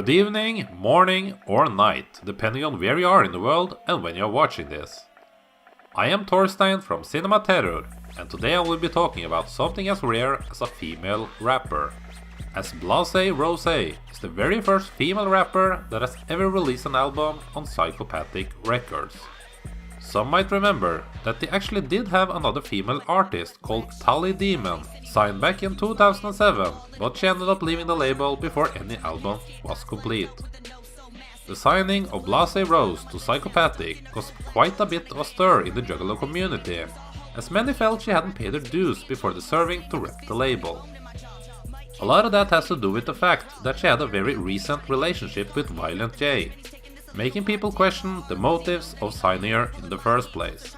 Good evening, morning or night, depending on where you are in the world and when you are watching this. I am Torstein from Cinema Terror, and today I will be talking about something as rare as a female rapper. As Blahzay Roze is the very first female rapper that has ever released an album on Psychopathic Records. Some might remember that they actually did have another female artist called Tally Demon signed back in 2007, but she ended up leaving the label before any album was complete. The signing of Blahzay Roze to Psychopathic caused quite a bit of a stir in the Juggalo community, as many felt she hadn't paid her dues before deserving to rep the label. A lot of that has to do with the fact that she had a very recent relationship with Violent J, making people question the motives of signing her in the first place.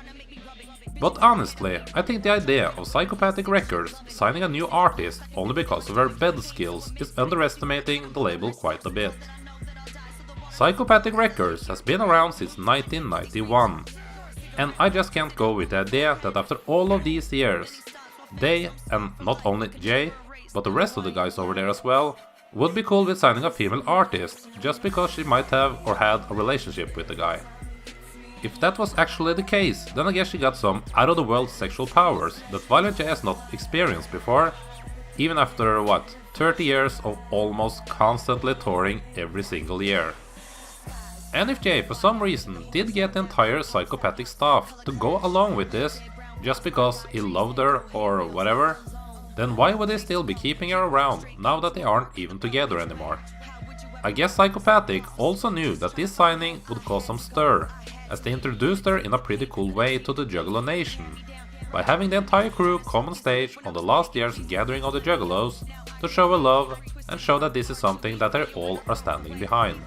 But honestly, I think the idea of Psychopathic Records signing a new artist only because of her bed skills is underestimating the label quite a bit. Psychopathic Records has been around since 1991, and I just can't go with the idea that after all of these years, they, and not only Jay, but the rest of the guys over there as well, would be cool with signing a female artist just because she might have or had a relationship with the guy. If that was actually the case, then I guess she got some out-of-the-world sexual powers that Violent J has not experienced before, even after, 30 years of almost constantly touring every single year. And if Jay for some reason did get the entire Psychopathic staff to go along with this, just because he loved her or whatever, then why would they still be keeping her around now that they aren't even together anymore? I guess Psychopathic also knew that this signing would cause some stir, as they introduced her in a pretty cool way to the Juggalo Nation, by having the entire crew come on stage on the last year's gathering of the Juggalos to show her love and show that this is something that they all are standing behind.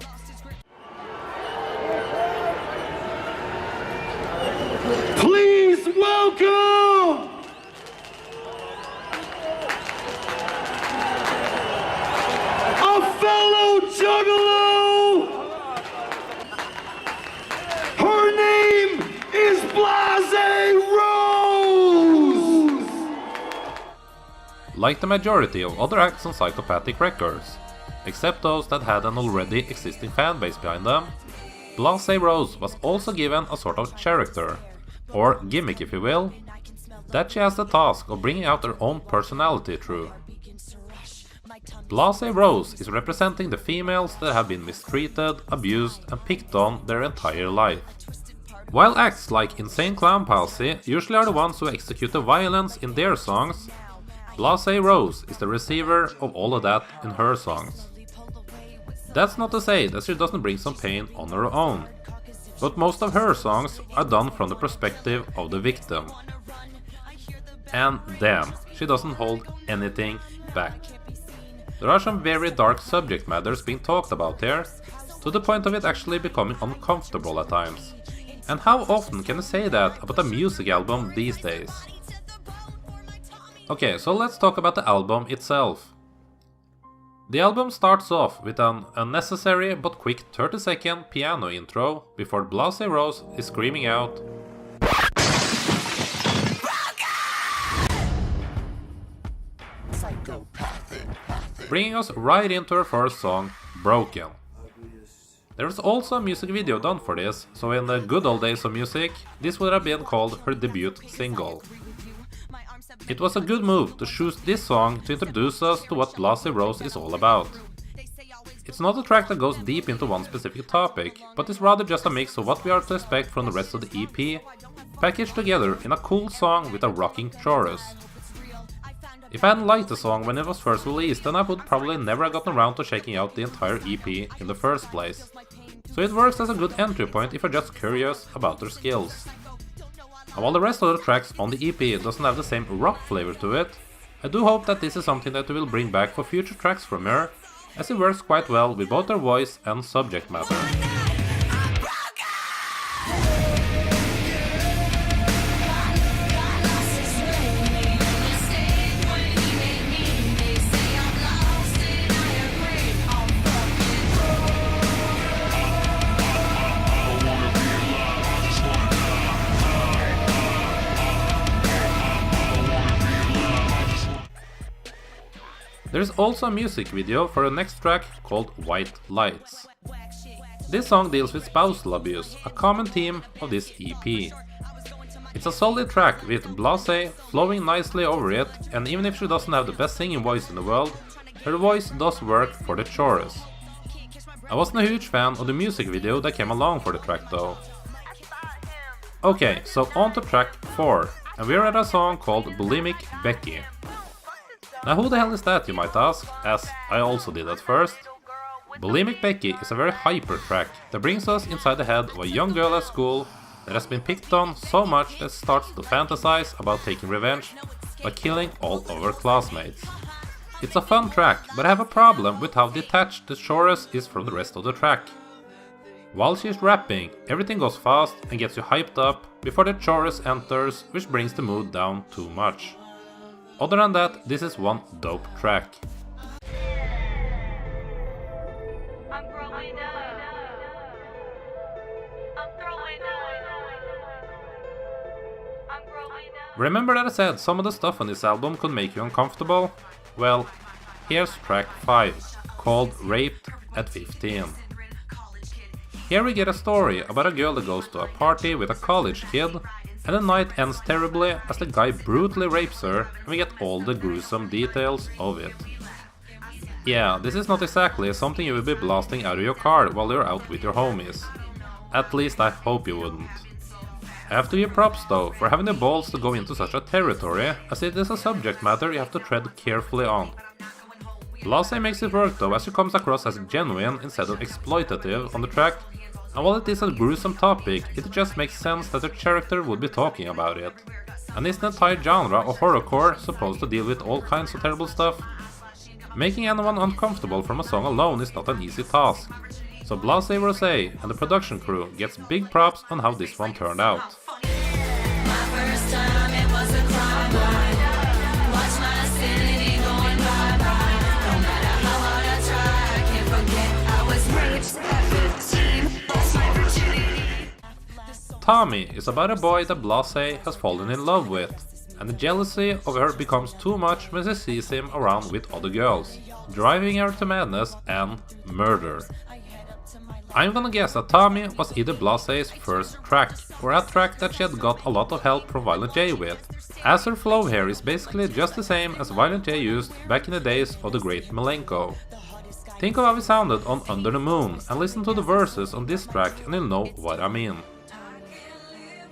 Please welcome a fellow Juggalo! Her name is Blahzay Roze! Like the majority of other acts on Psychopathic Records, except those that had an already existing fanbase behind them, Blahzay Roze was also given a sort of character, or gimmick if you will, that she has the task of bringing out her own personality through. Blahzay Roze is representing the females that have been mistreated, abused and picked on their entire life. While acts like Insane Clown Palsy usually are the ones who execute the violence in their songs, Blahzay Roze is the receiver of all of that in her songs. That's not to say that she doesn't bring some pain on her own, but most of her songs are done from the perspective of the victim. And damn, she doesn't hold anything back. There are some very dark subject matters being talked about here, to the point of it actually becoming uncomfortable at times. And how often can you say that about a music album these days? Okay, so let's talk about the album itself. The album starts off with an unnecessary but quick 30-second piano intro before Blahzay Roze is screaming out, bringing us right into her first song, Broken. There is also a music video done for this, so in the good old days of music, this would have been called her debut single. It was a good move to choose this song to introduce us to what Blahzay Roze is all about. It's not a track that goes deep into one specific topic, but is rather just a mix of what we are to expect from the rest of the EP, packaged together in a cool song with a rocking chorus. If I hadn't liked the song when it was first released, then I would probably never have gotten around to checking out the entire EP in the first place. So it works as a good entry point if you're just curious about their skills. And while the rest of the tracks on the EP doesn't have the same rock flavor to it, I do hope that this is something that we will bring back for future tracks from her, as it works quite well with both her voice and subject matter. There's also a music video for the next track called White Lights. This song deals with spousal abuse, a common theme of this EP. It's a solid track with Blahzay flowing nicely over it, and even if she doesn't have the best singing voice in the world, her voice does work for the chorus. I wasn't a huge fan of the music video that came along for the track though. Okay, so on to track 4, and we're at a song called Bulimic Becky. Now who the hell is that, you might ask, as I also did at first. Bulimic Becky is a very hyper track that brings us inside the head of a young girl at school that has been picked on so much that starts to fantasize about taking revenge by killing all of her classmates. It's a fun track, but I have a problem with how detached the chorus is from the rest of the track. While she's rapping, everything goes fast and gets you hyped up before the chorus enters, which brings the mood down too much. Other than that, this is one dope track. Remember that I said some of the stuff on this album could make you uncomfortable? Well, here's track 5, called Raped at 15. Here we get a story about a girl that goes to a party with a college kid, and the night ends terribly as the guy brutally rapes her, and we get all the gruesome details of it. Yeah, this is not exactly something you will be blasting out of your car while you're out with your homies. At least I hope you wouldn't. I have to give props though for having the balls to go into such a territory, as it is a subject matter you have to tread carefully on. Blahzay makes it work though, as she comes across as genuine instead of exploitative on the track, and while it is a gruesome topic, it just makes sense that the character would be talking about it. And is the entire genre of horrorcore supposed to deal with all kinds of terrible stuff? Making anyone uncomfortable from a song alone is not an easy task. So Blahzay Roze and the production crew gets big props on how this one turned out. Tommy is about a boy that Blahzay has fallen in love with, and the jealousy of her becomes too much when she sees him around with other girls, driving her to madness and murder. I'm gonna guess that Tommy was either Blahzay's first track, or a track that she had got a lot of help from Violent J with, as her flow here is basically just the same as Violent J used back in the days of the great Malenko. Think of how he sounded on Under the Moon, and listen to the verses on this track and you'll know what I mean.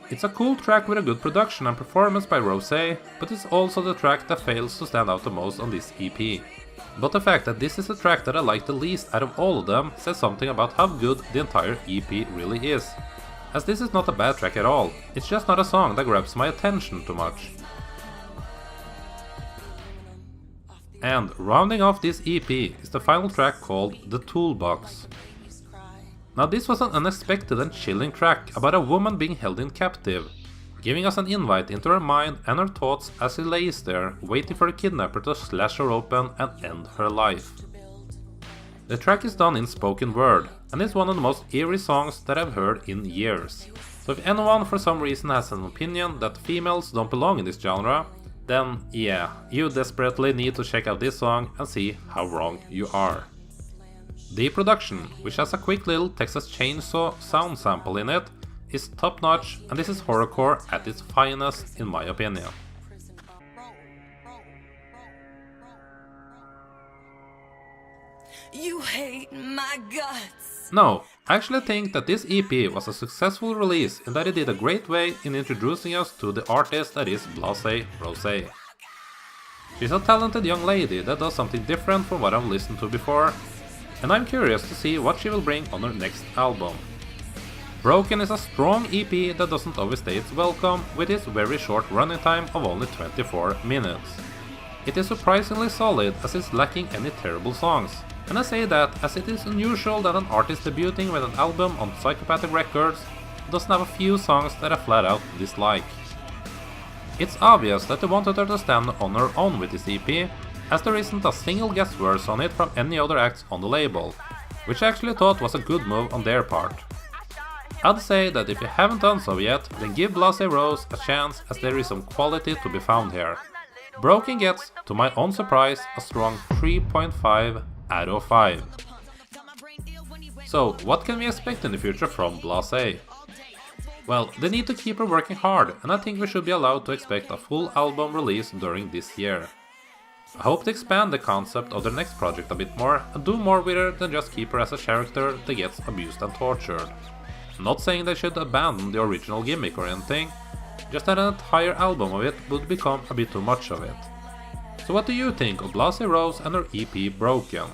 It's a cool track with a good production and performance by Roze, but it's also the track that fails to stand out the most on this EP. But the fact that this is the track that I like the least out of all of them says something about how good the entire EP really is. As this is not a bad track at all, it's just not a song that grabs my attention too much. And rounding off this EP is the final track called The Toolbox. Now this was an unexpected and chilling track about a woman being held in captive, giving us an invite into her mind and her thoughts as she lays there waiting for the kidnapper to slash her open and end her life. The track is done in spoken word, and is one of the most eerie songs that I've heard in years. So if anyone for some reason has an opinion that females don't belong in this genre, then yeah, you desperately need to check out this song and see how wrong you are. The production, which has a quick little Texas Chainsaw sound sample in it, is top notch, and this is horrorcore at its finest in my opinion. You hate my guts. No, I actually think that this EP was a successful release in that it did a great way in introducing us to the artist that is Blahzay Roze. She's a talented young lady that does something different from what I've listened to before, and I'm curious to see what she will bring on her next album. Broken is a strong EP that doesn't overstay its welcome with its very short running time of only 24 minutes. It is surprisingly solid as it's lacking any terrible songs, and I say that as it is unusual that an artist debuting with an album on Psychopathic Records doesn't have a few songs that I flat out dislike. It's obvious that they wanted her to stand on her own with this EP, as there isn't a single guest verse on it from any other acts on the label, which I actually thought was a good move on their part. I'd say that if you haven't done so yet, then give Blahzay Roze a chance, as there is some quality to be found here. Broken gets, to my own surprise, a strong 3.5 out of 5. So, what can we expect in the future from Blahzay? Well, they need to keep her working hard, and I think we should be allowed to expect a full album release during this year. I hope to expand the concept of their next project a bit more and do more with her than just keep her as a character that gets abused and tortured. I'm not saying they should abandon the original gimmick or anything, just that an entire album of it would become a bit too much of it. So what do you think of Blahzay Roze and her EP Broken?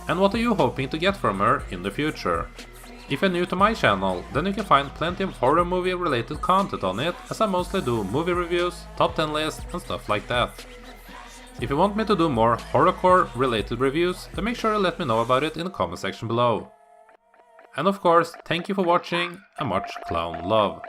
And what are you hoping to get from her in the future? If you're new to my channel, then you can find plenty of horror movie related content on it, as I mostly do movie reviews, top 10 lists and stuff like that. If you want me to do more horrorcore related reviews, then make sure to let me know about it in the comment section below. And of course, thank you for watching and much clown love.